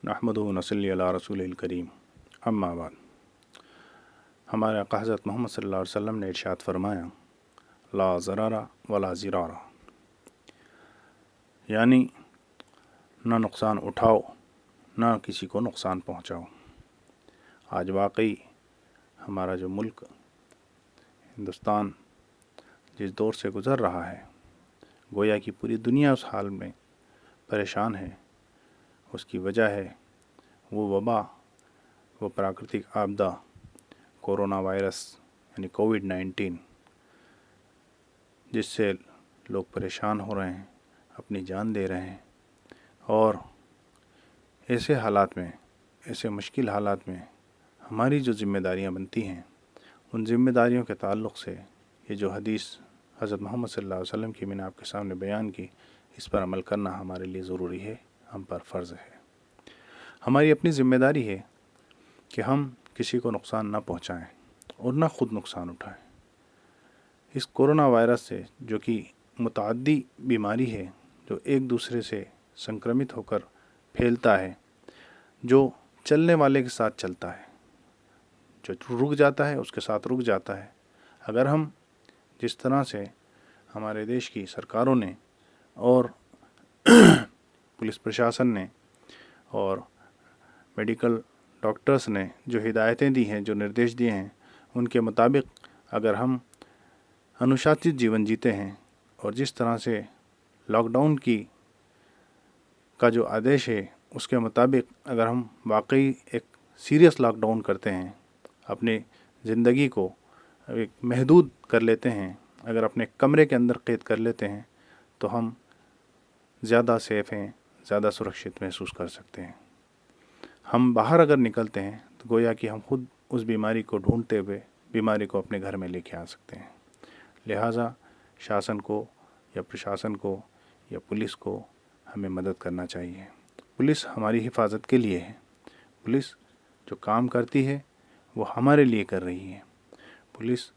नहमदुहु व नसल्ली अला रसूलिल करीम, अम्मा बाद। हमारे आका हज़रत मोहम्मद सल्लल्लाहु अलैहि वसल्लम ने इरशाद फरमाया, ला ज़रारा वला ज़िरारा, यानी ना नुकसान उठाओ ना किसी को नुकसान पहुँचाओ। आज वाकई हमारा जो मुल्क हिंदुस्तान जिस दौर से गुज़र रहा है, गोया कि पूरी दुनिया उस हाल में परेशान है। उसकी वजह है वो वबा, वो प्राकृतिक आपदा कोरोना वायरस यानी कोविड-19, जिससे लोग परेशान हो रहे हैं, अपनी जान दे रहे हैं। और ऐसे हालात में, ऐसे मुश्किल हालात में हमारी जो ज़िम्मेदारियां बनती हैं, उन ज़िम्मेदारियों के ताल्लुक़ से ये जो हदीस हज़रत मोहम्मद सल्लल्लाहु अलैहि वसल्लम की मैंने आपके सामने बयान की, इस पर अमल करना हमारे लिए ज़रूरी है, हम पर फ़र्ज़ है। हमारी अपनी ज़िम्मेदारी है कि हम किसी को नुकसान ना पहुंचाएं और ना ख़ुद नुकसान उठाएं। इस कोरोना वायरस से, जो कि मुतअद्दी बीमारी है, जो एक दूसरे से संक्रमित होकर फैलता है, जो चलने वाले के साथ चलता है, जो रुक जाता है उसके साथ रुक जाता है। अगर हम जिस तरह से हमारे देश की सरकारों ने और पुलिस प्रशासन ने और मेडिकल डॉक्टर्स ने जो हिदायतें दी हैं, जो निर्देश दिए हैं, उनके मुताबिक अगर हम अनुशासित जीवन जीते हैं और जिस तरह से लॉकडाउन का जो आदेश है उसके मुताबिक अगर हम वाकई एक सीरियस लॉकडाउन करते हैं, अपनी ज़िंदगी को एक महदूद कर लेते हैं, अगर अपने कमरे के अंदर कैद कर लेते हैं, तो हम ज़्यादा सेफ़ हैं, ज़्यादा सुरक्षित महसूस कर सकते हैं। हम बाहर अगर निकलते हैं तो गोया कि हम खुद उस बीमारी को ढूंढते हुए बीमारी को अपने घर में लेके आ सकते हैं। लिहाजा शासन को या प्रशासन को या पुलिस को हमें मदद करना चाहिए। पुलिस हमारी हिफाजत के लिए है। पुलिस जो काम करती है वो हमारे लिए कर रही है। पुलिस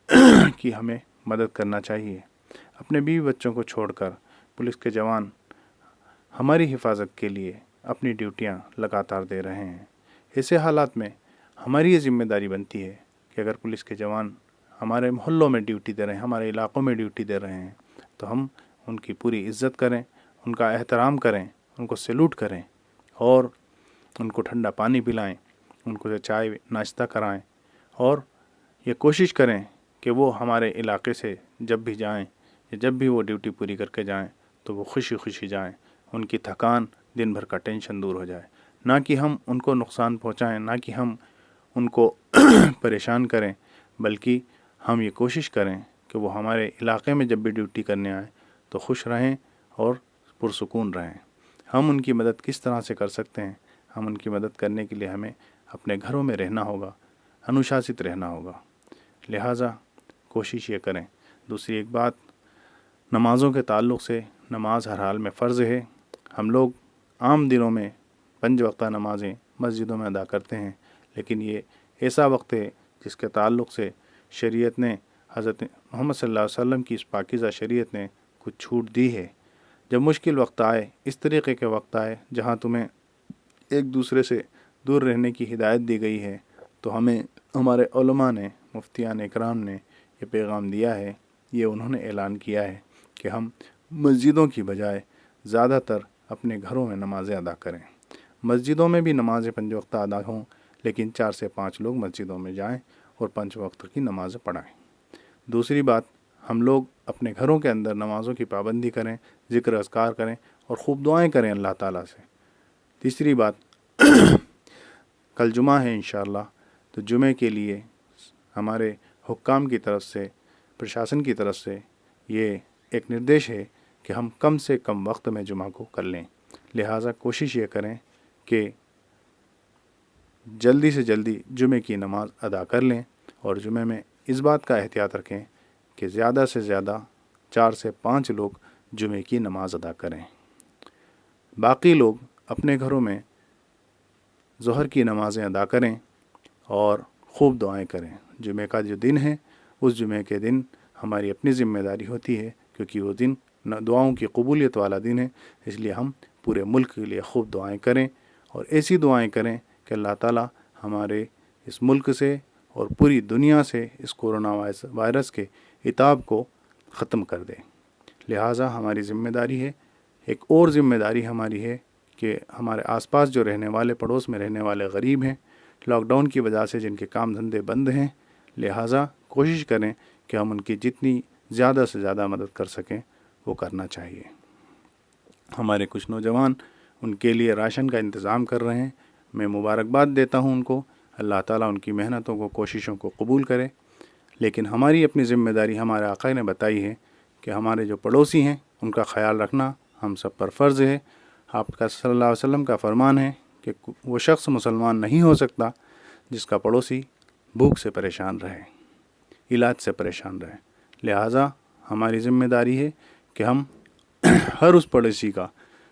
की हमें मदद करना चाहिए। अपने बीवी बच्चों को छोड़कर पुलिस के जवान हमारी हिफाजत के लिए अपनी ड्यूटियां लगातार दे रहे हैं। ऐसे हालात में हमारी ये ज़िम्मेदारी बनती है कि अगर पुलिस के जवान हमारे मोहल्लों में ड्यूटी दे रहे हैं, हमारे इलाक़ों में ड्यूटी दे रहे हैं, तो हम उनकी पूरी इज़्ज़त करें, उनका एहतराम करें, उनको सैल्यूट करें और उनको ठंडा पानी पिलाएं, उनको चाय नाश्ता कराएं और ये कोशिश करें कि वो हमारे इलाक़े से जब भी जाएं या जब भी वो ड्यूटी पूरी करके जाएं तो वो खुशी खुशी जाएं, उनकी थकान, दिन भर का टेंशन दूर हो जाए। ना कि हम उनको नुकसान पहुंचाएं, ना कि हम उनको परेशान करें, बल्कि हम ये कोशिश करें कि वो हमारे इलाक़े में जब भी ड्यूटी करने आए तो खुश रहें और पुरसुकून रहें। हम उनकी मदद किस तरह से कर सकते हैं? हम उनकी मदद करने के लिए हमें अपने घरों में रहना होगा, अनुशासित रहना होगा। लिहाजा कोशिश ये करें। दूसरी एक बात, नमाज़ों के ताल्लुक़ से, नमाज हर हाल में फ़र्ज़ है। हम लोग आम दिनों में 5 वक्ता नमाज़ें मस्जिदों में अदा करते हैं, लेकिन ये ऐसा वक्त है जिसके ताल्लुक़ से शरीयत ने, हज़रत मोहम्मद सल्लल्लाहु अलैहि वसल्लम की इस पाकीज़ा शरीयत ने कुछ छूट दी है। जब मुश्किल वक्त आए, इस तरीक़े के वक्त आए जहाँ तुम्हें एक दूसरे से दूर रहने की हिदायत दी गई है, तो हमें हमारे उलमा ने, मुफ्तियान इकराम ने ये पैगाम दिया है, ये उन्होंने ऐलान किया है कि हम मस्जिदों की बजाय ज़्यादातर अपने घरों में नमाज़ें अदा करें। मस्जिदों में भी नमाज़ें 5 वक्त अदा हों, लेकिन 4 से 5 लोग मस्जिदों में जाएं और 5 वक्त की नमाज़ें पढ़ाएं। दूसरी बात, हम लोग अपने घरों के अंदर नमाज़ों की पाबंदी करें, ज़िक्र अज़कार करें और ख़ूब दुआएं करें अल्लाह ताला से। तीसरी बात, कल जुमा है इंशाअल्लाह, तो जुमे के लिए हमारे हुक्काम की तरफ से, प्रशासन की तरफ से ये एक निर्देश है कि हम कम से कम वक्त में जुमा को कर लें। लिहाजा कोशिश ये करें कि जल्दी से जल्दी जुमे की नमाज़ अदा कर लें और जुमे में इस बात का एहतियात रखें कि ज़्यादा से ज़्यादा 4 से 5 लोग जुमे की नमाज़ अदा करें। बाकी लोग अपने घरों में ज़ोहर की नमाज़ें अदा करें और ख़ूब दुआएं करें। जुमे का जो दिन है, उस जुमे के दिन हमारी अपनी ज़िम्मेदारी होती है, क्योंकि वो दिन दुआओं की कबूलियत वाला दिन है। इसलिए हम पूरे मुल्क के लिए ख़ूब दुआएं करें اور ایسی دعائیں کریں کہ اللہ تعالیٰ ہمارے اس ملک سے اور پوری دنیا سے اس کورونا وائرس کے عتاب کو ختم کر دے۔ لہٰذا ہماری ذمہ داری ہے، ایک اور ذمہ داری ہماری ہے کہ ہمارے آس پاس جو رہنے والے، پڑوس میں رہنے والے غریب ہیں، لاک ڈاؤن کی وجہ سے جن کے کام دھندے بند ہیں، لہٰذا کوشش کریں کہ ہم ان کی جتنی زیادہ سے زیادہ مدد کر سکیں وہ کرنا چاہیے۔ ہمارے کچھ نوجوان ان کے لیے راشن کا انتظام کر رہے ہیں، میں مبارکباد دیتا ہوں ان کو، اللہ تعالیٰ ان کی محنتوں کو، کوششوں کو قبول کرے۔ لیکن ہماری اپنی ذمہ داری ہمارے آقا نے بتائی ہے کہ ہمارے جو پڑوسی ہیں ان کا خیال رکھنا ہم سب پر فرض ہے۔ آپ کا صلی اللہ علیہ وسلم کا فرمان ہے کہ وہ شخص مسلمان نہیں ہو سکتا جس کا پڑوسی بھوک سے پریشان رہے، علاج سے پریشان رہے۔ لہٰذا ہماری ذمہ داری ہے کہ ہم ہر اس پڑوسی کا،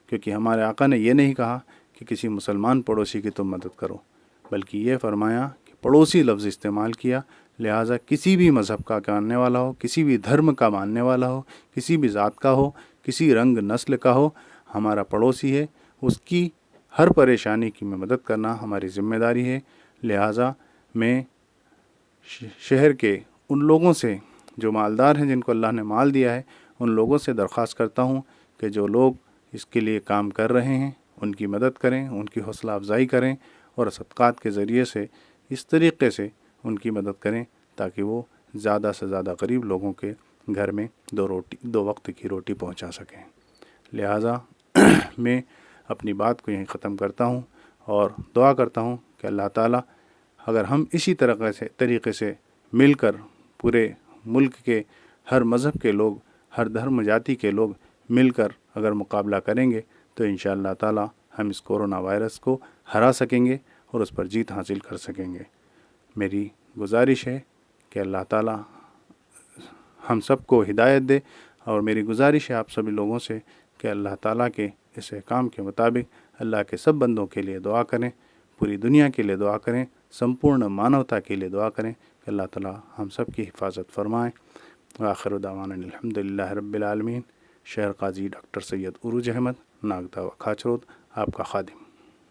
کیونکہ ہمارے آقا نے یہ نہیں کہا کہ کسی مسلمان پڑوسی کی تم مدد کرو، بلکہ یہ فرمایا کہ پڑوسی لفظ استعمال کیا۔ لہٰذا کسی بھی مذہب کا ماننے والا ہو، کسی بھی دھرم کا ماننے والا ہو، کسی بھی ذات کا ہو، کسی رنگ نسل کا ہو، ہمارا پڑوسی ہے، اس کی ہر پریشانی کی میں مدد کرنا ہماری ذمہ داری ہے۔ لہٰذا میں شہر کے ان لوگوں سے جو مالدار ہیں، جن کو اللہ نے مال دیا ہے، ان لوگوں سے درخواست کرتا ہوں کہ جو لوگ اس کے لیے کام کر رہے ہیں ان کی مدد کریں، ان کی حوصلہ افزائی کریں اور صدقات کے ذریعے سے اس طریقے سے ان کی مدد کریں تاکہ وہ زیادہ سے زیادہ غریب لوگوں کے گھر میں دو وقت کی روٹی پہنچا سکیں۔ لہٰذا میں اپنی بات کو یہیں ختم کرتا ہوں اور دعا کرتا ہوں کہ اللہ تعالیٰ اگر ہم اسی طریقے سے مل کر پورے ملک کے ہر مذہب کے لوگ، ہر دھرم جاتی کے لوگ مل کر اگر مقابلہ کریں گے تو انشاءاللہ تعالیٰ ہم اس کورونا وائرس کو ہرا سکیں گے اور اس پر جیت حاصل کر سکیں گے۔ میری گزارش ہے کہ اللہ تعالیٰ ہم سب کو ہدایت دے، اور میری گزارش ہے آپ سبھی لوگوں سے کہ اللہ تعالیٰ کے اس احکام کے مطابق اللہ کے سب بندوں کے لیے دعا کریں، پوری دنیا کے لیے دعا کریں، سمپورن مانوتا کے لیے دعا کریں کہ اللہ تعالیٰ ہم سب کی حفاظت فرمائیں۔ وآخر دعوانا الحمدللہ رب العالمین۔ شہر قاضی ڈاکٹر سید عروج احمد، ناگدہ و کھاچرود، آپ کا خادم۔